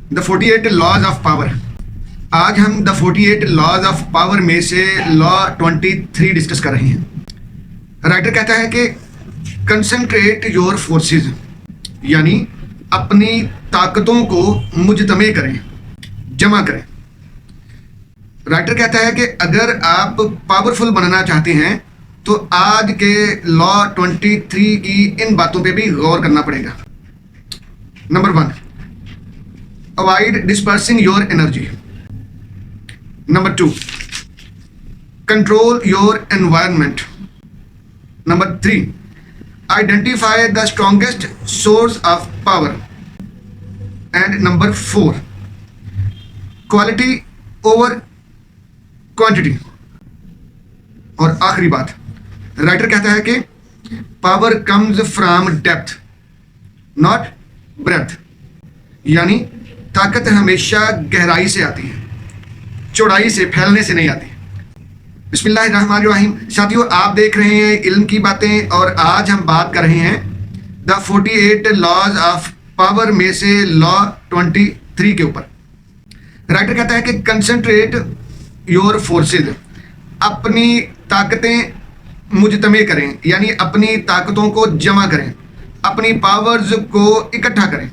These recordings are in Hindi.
The 48 laws of power. आज हम द 48 लॉज ऑफ पावर में से लॉ 23 डिस्कस कर रहे हैं। राइटर कहता है कि कंसंट्रेट योर फोर्सेस, यानी अपनी ताकतों को मुजतमे करें, जमा करें। राइटर कहता है कि अगर आप पावरफुल बनना चाहते हैं तो आज के लॉ 23 की इन बातों पे भी गौर करना पड़ेगा। Number 1, avoid dispersing your energy. Number 2, control your environment. Number 3, identify the strongest source of power. And number 4, quality over quantity. और आखिरी बात, राइटर कहता है कि power comes from depth not breadth, यानी ताकत हमेशा गहराई से आती है, चौड़ाई से, फैलने से नहीं आती। बिस्मिल्लाहिर्रहमानिर्रहीम। साथियों, आप देख रहे हैं इल्म की बातें और आज हम बात कर रहे हैं द 48 लॉज ऑफ पावर में से लॉ 23 के ऊपर। राइटर कहता है कि कंसंट्रेट योर फोर्सेज, अपनी ताकतें मुजतमे करें, यानी अपनी ताकतों को जमा करें, अपनी पावर्स को इकट्ठा करें।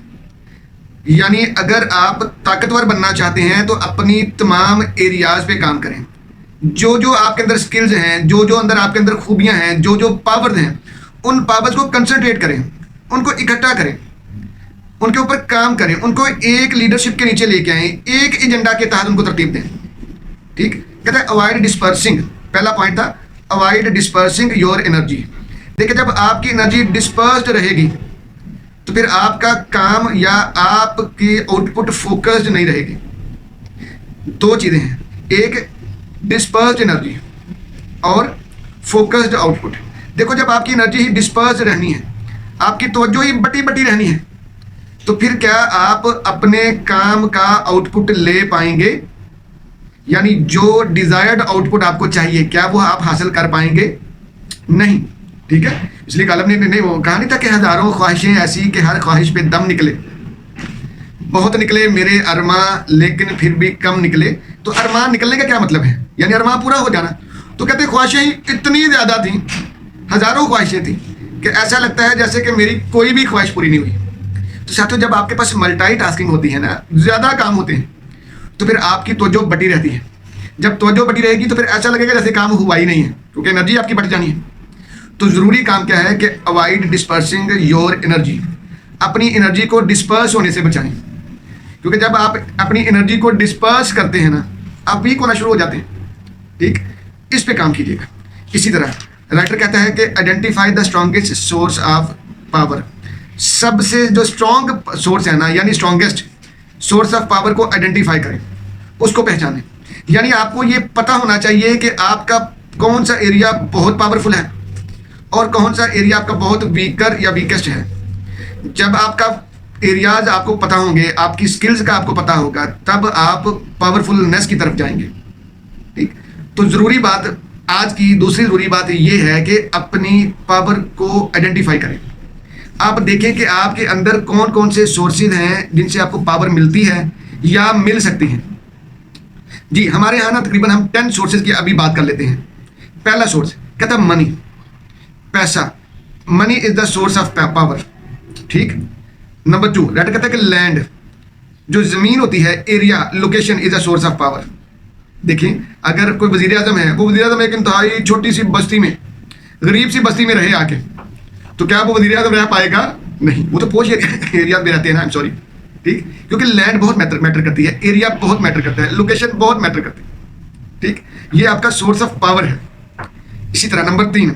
यानी अगर आप ताकतवर बनना चाहते हैं तो अपनी तमाम एरियाज पे काम करें। जो जो आपके अंदर स्किल्स हैं, जो जो अंदर आपके अंदर खूबियां हैं, जो जो पावर्स हैं, उन पावर्स को कंसंट्रेट करें, उनको इकट्ठा करें, उनके ऊपर काम करें, उनको एक लीडरशिप के नीचे लेके आएं, एक एजेंडा के तहत उनको तरतीब दें। ठीक, कहता है अवॉइड डिस्पर्सिंग। पहला पॉइंट था अवॉइड डिस्पर्सिंग योर एनर्जी। देखिए, जब आपकी एनर्जी डिस्पर्स्ड रहेगी तो फिर आपका काम या आपकी आउटपुट फोकस्ड नहीं रहेगी। दो चीज़ें हैं, एक डिस्पर्स्ड एनर्जी और फोकस्ड आउटपुट। देखो, जब आपकी एनर्जी ही डिस्पर्स्ड रहनी है, आपकी तवज्जो ही बटी बटी रहनी है, तो फिर क्या आप अपने काम का आउटपुट ले पाएंगे? यानी जो डिजायर्ड आउटपुट आपको चाहिए, क्या वो आप हासिल कर पाएंगे? नहीं। ठीक है, इसलिए कालम ने नहीं वो कहा नहीं था कि हजारों ख्वाहिशें ऐसी कि हर ख्वाहिश पे दम निकले, बहुत निकले मेरे अरमा लेकिन फिर भी कम निकले। तो अरमान निकलने का क्या मतलब है? यानी अरमान पूरा हो जाना। तो कहते ख्वाहिशें इतनी ज़्यादा थी, हजारों ख्वाहिशें थी कि ऐसा लगता है जैसे कि मेरी कोई भी ख्वाहिश पूरी नहीं हुई। तो साथियों, जब आपके पास मल्टीटास्किंग होती है ना, ज़्यादा काम होते हैं, तो फिर आपकी तवज्जो बटी रहती है। जब तवज्जो बटी रहेगी तो फिर ऐसा लगेगा जैसे काम हुआ ही नहीं है, क्योंकि एनर्जी आपकी बट जानी है। तो ज़रूरी काम क्या है कि अवॉइड डिस्पर्सिंग योर एनर्जी, अपनी एनर्जी को डिस्पर्स होने से बचाएं। क्योंकि जब आप अपनी एनर्जी को डिस्पर्स करते हैं ना, आप वीक होना शुरू हो जाते हैं। ठीक, इस पे काम कीजिएगा। इसी तरह राइटर कहता है कि identify the strongest source of power. सबसे जो स्ट्रॉन्ग सोर्स है ना, यानी स्ट्रॉन्गेस्ट सोर्स ऑफ पावर को आइडेंटिफाई करें, उसको पहचानें। यानी आपको ये पता होना चाहिए कि आपका कौन सा एरिया बहुत पावरफुल है और कौन सा एरिया आपका बहुत वीकर या वीकेस्ट है। जब आपका एरियाज आपको पता होंगे, आपकी स्किल्स का आपको पता होगा, तब आप पावरफुलनेस की तरफ जाएंगे। ठीक, तो ज़रूरी बात आज की दूसरी ज़रूरी बात ये है कि अपनी पावर को आइडेंटिफाई करें। आप देखें कि आपके अंदर कौन कौन से सोर्सेज हैं जिनसे आपको पावर मिलती है या मिल सकती है। जी, हमारे यहाँ ना तकरीबन हम 10 सोर्सेज की अभी बात कर लेते हैं। पहला सोर्स कहता है मनी, पैसा। Money is the source of power. ठीक। नंबर 2, राइटर कहता है कि लैंड, जो ज़मीन होती है, area, location is a source of power. देखिए, अगर कोई वजीर आजम है, वो वजीर आजम एक इंतहाई छोटी सी बस्ती में, गरीब सी बस्ती में रहे आके, तो क्या वो वजीर आजम रह पाएगा? नहीं, वो तो पोश एरिया में रहते हैं ना। I am sorry. ठीक, क्योंकि लैंड बहुत मैटर करती है, एरिया बहुत मैटर करता है, लोकेशन बहुत मैटर करती है। ठीक, ये आपका सोर्स ऑफ पावर है। इसी तरह नंबर 3,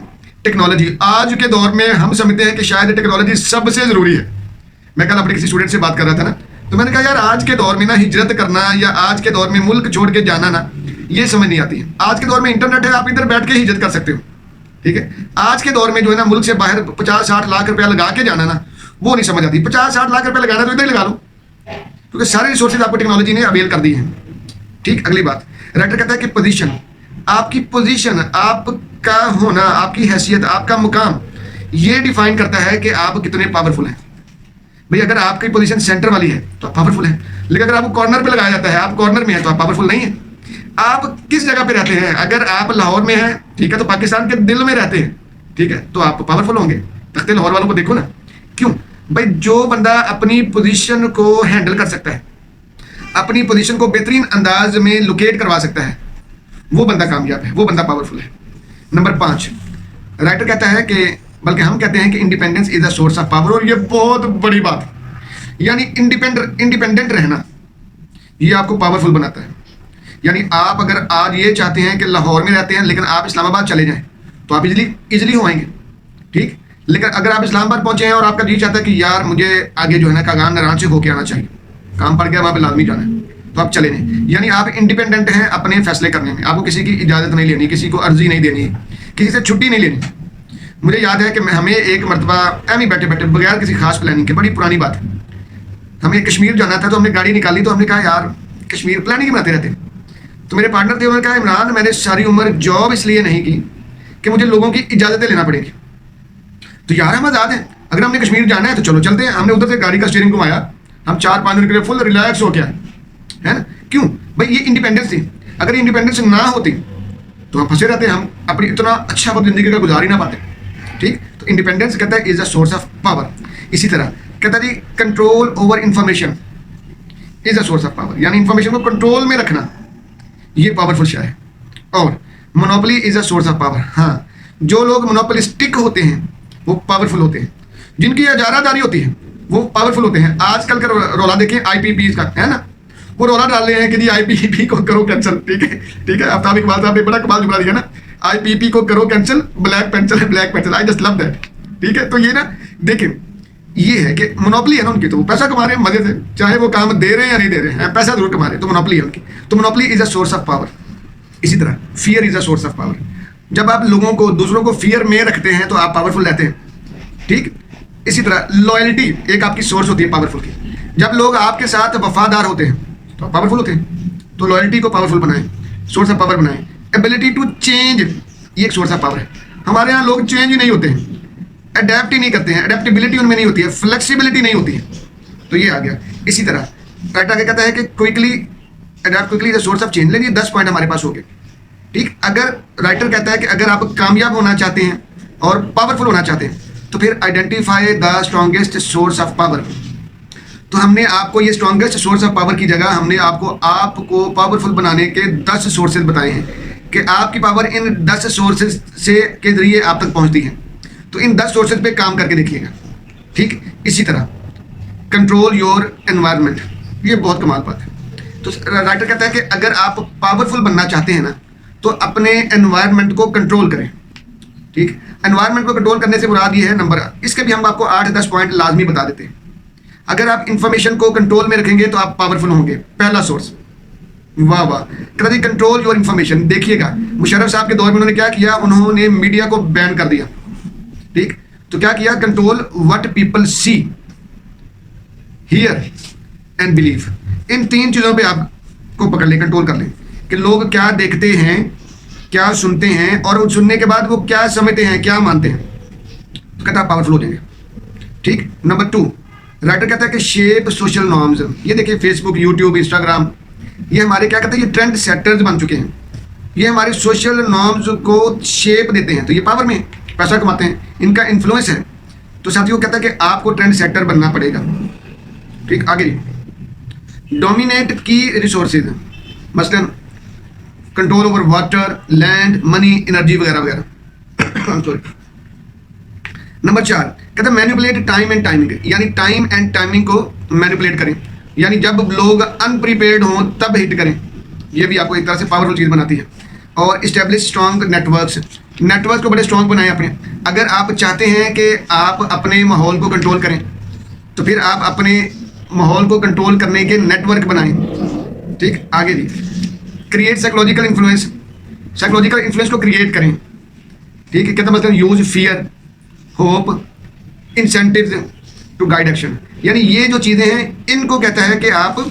टेक्नोलॉजी। आज के दौर में हम समझते हैं कि शायद टेक्नोलॉजी सबसे ज़रूरी है। मैं कल अपने किसी स्टूडेंट से बात कर रहा था ना, तो मैंने कहा यार, आज के दौर में ना हिजरत करना या आज के दौर में मुल्क छोड़ के जाना ना, ये समझ नहीं आती है। आज के दौर में इंटरनेट है, आप इधर बैठ के हिजरत कर सकते हो। ठीक है, आज के दौर में जो है ना, मुल्क से बाहर 50-60 लाख रुपया लगा के जाना ना, वो नहीं समझ आती। 50-60 लाख रुपया लगाना तो इधर ही लगा लो, क्योंकि सारे रिसोर्सेज आपको टेक्नोलॉजी ने अवेल कर दी हैं। ठीक, अगली बात, राइटर कहता है कि पोजीशन, आपकी पोजीशन, आपका होना, आपकी हैसियत, आपका मुकाम, ये डिफाइन करता है कि आप कितने पावरफुल हैं। भाई अगर आपकी पोजीशन सेंटर वाली है तो आप पावरफुल हैं, लेकिन अगर आपको कॉर्नर पे लगाया जाता है, आप कॉर्नर में है, तो आप पावरफुल नहीं है। आप किस जगह पे रहते हैं? अगर आप लाहौर में हैं, ठीक है, तो पाकिस्तान के दिल में रहते हैं, ठीक है, तो आप पावरफुल होंगे। तख्ते लाहौर वालों को देखो ना, क्यों भाई? जो बंदा अपनी पोजीशन को हैंडल कर सकता है, अपनी पोजीशन को बेहतरीन अंदाज में लोकेट करवा सकता है, वो बंदा कामयाब है, वो बंदा पावरफुल है। नंबर 5, राइटर कहता है कि, बल्कि हम कहते हैं कि independence is a source of power. और ये बहुत बड़ी बात है, यानी इंडिपेंडेंट रहना ये आपको पावरफुल बनाता है। यानी आप अगर आज ये चाहते हैं कि लाहौर में रहते हैं लेकिन आप इस्लामाबाद चले जाएं, तो आप इजिली हो आएंगे, ठीक। लेकिन अगर आप इस्लामाबाद पहुंचे हैं और आपका जी चाहता है कि यार मुझे आगे जो है ना कागान नारायण से होके आना चाहिए, काम पड़ गया वहाँ पे लाजमी जाना है, तो आप चले नहीं। यानी आप इंडिपेंडेंट हैं अपने फैसले करने में, आपको किसी की इजाज़त नहीं लेनी, किसी को अर्जी नहीं देनी, किसी से छुट्टी नहीं लेनी। मुझे याद है कि हमें एक मरतबा एम ही बैठे बैठे बगैर किसी खास प्लानिंग के, बड़ी पुरानी बात है, हमें कश्मीर जाना था, तो हमने गाड़ी निकाली, तो हमने कहा यार कश्मीर प्लानिंग बनाते रहते। तो मेरे पार्टनर थे, उन्होंने कहा इमरान मैंने सारी उम्र जॉब इसलिए नहीं की कि मुझे लोगों की इजाज़तें लेना पड़ेगी, तो यार हम आज़ाद हैं, अगर हमने कश्मीर जाना है तो चलो चलते हैं। हमने उधर से गाड़ी का स्टीयरिंग घुमाया, हम 4-5 दिन के लिए फुल रिलैक्स हो गया है ना। क्यों भाई? ये इंडिपेंडेंस थी। अगर इंडिपेंडेंस ना होती तो हम फंसे रहते, हम अपनी इतना अच्छा वक्त जिंदगी का गुजार ही ना पाते, ठीक। तो इंडिपेंडेंस कहता है is a source of power. इसी तरह कहता है जी control over information is a source of power, यानी इंफॉर्मेशन को कंट्रोल में रखना ये पावरफुल शय है। और monopoly is a source of power. हाँ, जो लोग मोनोपोलिस्टिक होते हैं वो पावरफुल होते हैं, जिनकी इजारादारी होती है वो पावरफुल होते हैं। आजकल का रोला देखिए आईपीपी का, है ना, वो रोला डाल रहे हैं कि जी आईपीपी को करो कैंसिल, ठीक है, ठीक है। आफ्ताब इकबाल साहब ने बड़ा कमाल जुमला दिया ना, आईपीपी को करो cancel, black pencil, I just love that, ठीक है। तो ये ना देखें, ये है कि मोनोपोली है ना उनकी, तो वो पैसा कमा रहे हैं मजे से, चाहे वो काम दे रहे हैं या नहीं दे रहे हैं, पैसा जरूर कमा रहे हैं, तो मोनोपोली है उनकी। तो monopoly is a source of power. इसी तरह fear is a source of power. जब आप लोगों को, दूसरों को फियर में रखते हैं तो आप पावरफुल रहते हैं, ठीक। इसी तरह लॉयल्टी एक आपकी सोर्स होती है पावरफुल की। जब लोग आपके साथ वफादार होते हैं तो आप पावरफुल होते हैं। तो लॉयल्टी को पावरफुल बनाएं, सोर्स ऑफ पावर बनाएं। एबिलिटी टू चेंज ये एक सोर्स ऑफ पावर है। हमारे यहाँ लोग चेंज ही नहीं होते हैं, अडेप्ट ही नहीं करते हैं, अडेप्टेबिलिटी उनमें नहीं होती है, फ्लेक्सिबिलिटी नहीं होती है, तो ये आ गया। इसी तरह राइटर आगे कहता है कि quickly adapt quickly the source of change. लेकिन 10 पॉइंट हमारे पास हो गए, ठीक। अगर राइटर कहता है कि अगर आप कामयाब होना चाहते हैं और पावरफुल होना चाहते हैं तो फिर identify the strongest source of power. तो हमने आपको ये स्ट्रॉन्गेस्ट सोर्स ऑफ पावर की जगह हमने आपको पावरफुल बनाने के 10 सोर्सेज बताए हैं कि आपकी पावर इन 10 सोर्सेज से के जरिए आप तक पहुंचती है। तो इन 10 सोर्सेज पे काम करके देखिएगा, ठीक। इसी तरह कंट्रोल योर एनवायरनमेंट, ये बहुत कमाल बात है। तो राइटर कहता है कि अगर आप पावरफुल बनना चाहते हैं ना तो अपने एनवायरनमेंट को कंट्रोल करें, ठीक। एनवायरनमेंट को कंट्रोल करने से मुराद ये है नंबर, इसके भी हम आपको 8-10 पॉइंट लाजमी बता देते हैं। अगर आप इंफॉर्मेशन को कंट्रोल में रखेंगे तो आप पावरफुल होंगे। पहला सोर्स, वाह वाह, कहता है कंट्रोल योर इंफॉर्मेशन। देखिएगा मुशर्रफ साहब के दौर में उन्होंने क्या किया, उन्होंने मीडिया को बैन कर दिया, ठीक। तो क्या किया, control what people see, hear and believe. इन 3 चीजों पे आपको पकड़ लें, कंट्रोल कर लें कि लोग क्या देखते हैं, क्या सुनते हैं, और सुनने के बाद वो क्या समझते हैं, क्या मानते हैं, तो कहता है पावरफुल हो जाएंगे, ठीक। नंबर 2, राइटर कहता है कि शेप सोशल नॉर्म्स। ये देखिए फेसबुक, यूट्यूब, इंस्टाग्राम, ये हमारे क्या कहते हैं, ये ट्रेंड सेटर्स बन चुके हैं, ये हमारे सोशल नॉर्म्स को शेप देते हैं, तो ये पावर में पैसा कमाते हैं, इनका इन्फ्लुएंस है। तो साथियों कहता है कि आपको ट्रेंड सेटर बनना पड़ेगा, ठीक। आगे डोमिनेट की रिसोर्सेज, मसलन control over water, land, money, energy वगैरह वगैरह। सॉरी। नंबर 4 कहते हैं मैनिपुलेट टाइम एंड टाइमिंग, यानी टाइम एंड टाइमिंग को मैनिपुलेट करें, यानी जब लोग अनप्रिपेयर्ड हों तब हिट करें, ये भी आपको एक तरह से पावरफुल चीज़ बनाती है। और इस्टेब्लिश स्ट्रॉन्ग नेटवर्क को बड़े स्ट्रॉन्ग बनाएं अपने। अगर आप चाहते हैं कि आप अपने माहौल को कंट्रोल करें तो फिर आप अपने माहौल को कंट्रोल करने के नेटवर्क बनाएं, ठीक। आगे जी क्रिएट साइकोलॉजिकल इन्फ्लुएंस को क्रिएट करें, ठीक है। कहते मतलब use fear, hope, incentives to guide action, यानी ये जो चीज़ें हैं इनको कहता है कि आप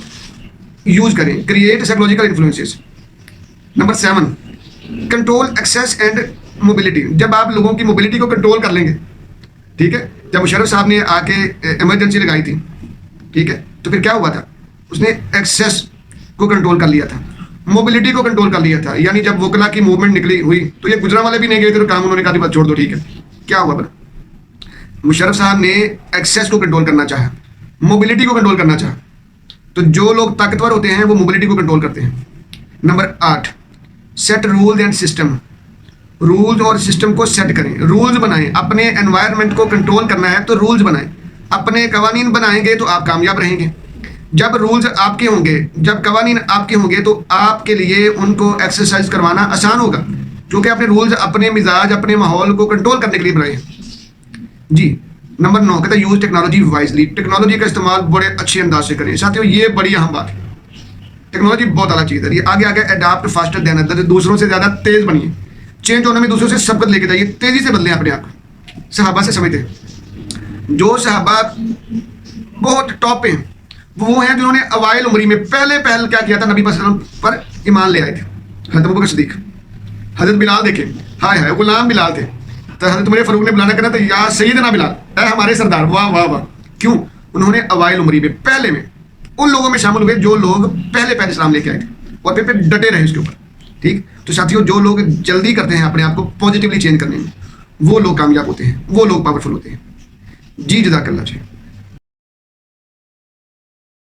यूज करें, create psychological influences. Number 7 control access and mobility. जब आप लोगों की मोबिलिटी को कंट्रोल कर लेंगे, ठीक है। जब मुशर्रफ साहब ने आके इमरजेंसी लगाई थी ठीक है, तो फिर क्या हुआ था, उसने एक्सेस को कंट्रोल कर लिया था, मोबिलिटी को कंट्रोल कर लिया था। यानी जब वोकला की मूवमेंट निकली हुई तो ये गुजरा वाले भी नहीं गए थे, तो काम उन्होंने कहा छोड़ दो, ठीक है। क्या हुआ बना, मुशर्रफ साहब ने एक्सेस को कंट्रोल करना चाहा, मोबिलिटी को कंट्रोल करना चाहा। तो जो लोग ताकतवर होते हैं वो मोबिलिटी को कंट्रोल करते हैं। Number 8, set rules and system. Rules और सिस्टम को सेट करें, रूल्स बनाएं। अपने एनवायरनमेंट को कंट्रोल करना है तो रूल्स बनाएं, अपने कवानीन बनाएंगे तो आप कामयाब रहेंगे। जब रूल्स आपके होंगे, जब कवानीन आपके होंगे तो आपके लिए उनको एक्सरसाइज करवाना आसान होगा, क्योंकि आपने रूल्स अपने मिजाज, अपने माहौल को कंट्रोल करने के लिए बनाए हैं जी। नंबर 9 कहता है यूज टेक्नोलॉजी वाइजली। टेक्नोलॉजी का इस्तेमाल बड़े अच्छे अंदाज से करें। साथियों ये बड़ी अहम बात है, टेक्नोलॉजी बहुत अलग चीज़ है। ये आगे आगे अडाप्ट फास्टर देन अदर, दूसरों से ज़्यादा तेज बनिए, चेंज होने में दूसरों से सबक लेके जाइए, तेजी से बदलें अपने आप को। सहाबा से समझते हैं, जो सहाबा बहुत टॉप पे हैं वो हैं जिन्होंने अवाइल उम्री में पहले पहल क्या किया था, नबी पर ईमान ले आए थे। हज़रत अबू बकर सिद्दीक, हज़रत बिलाल देखे, हाय हाय गुलाम बिलाल थे, तो हज़रत उमर फारूक ने बुलाना करना तो या सैयदना बिलाल, ऐ हमारे सरदार, वाह वाह वाह। क्यों? उन्होंने अवाइल उम्री में पहले में उन लोगों में शामिल हुए जो लोग पहले पहले इस्लाम लेके आए थे और फिर डटे रहे उसके ऊपर, ठीक। तो साथियों जो लोग जल्दी करते हैं अपने आप को पॉजिटिवली चेंज करने में, वो लोग कामयाब होते हैं, वो लोग पावरफुल होते हैं जी। जज़ाकल्लाह।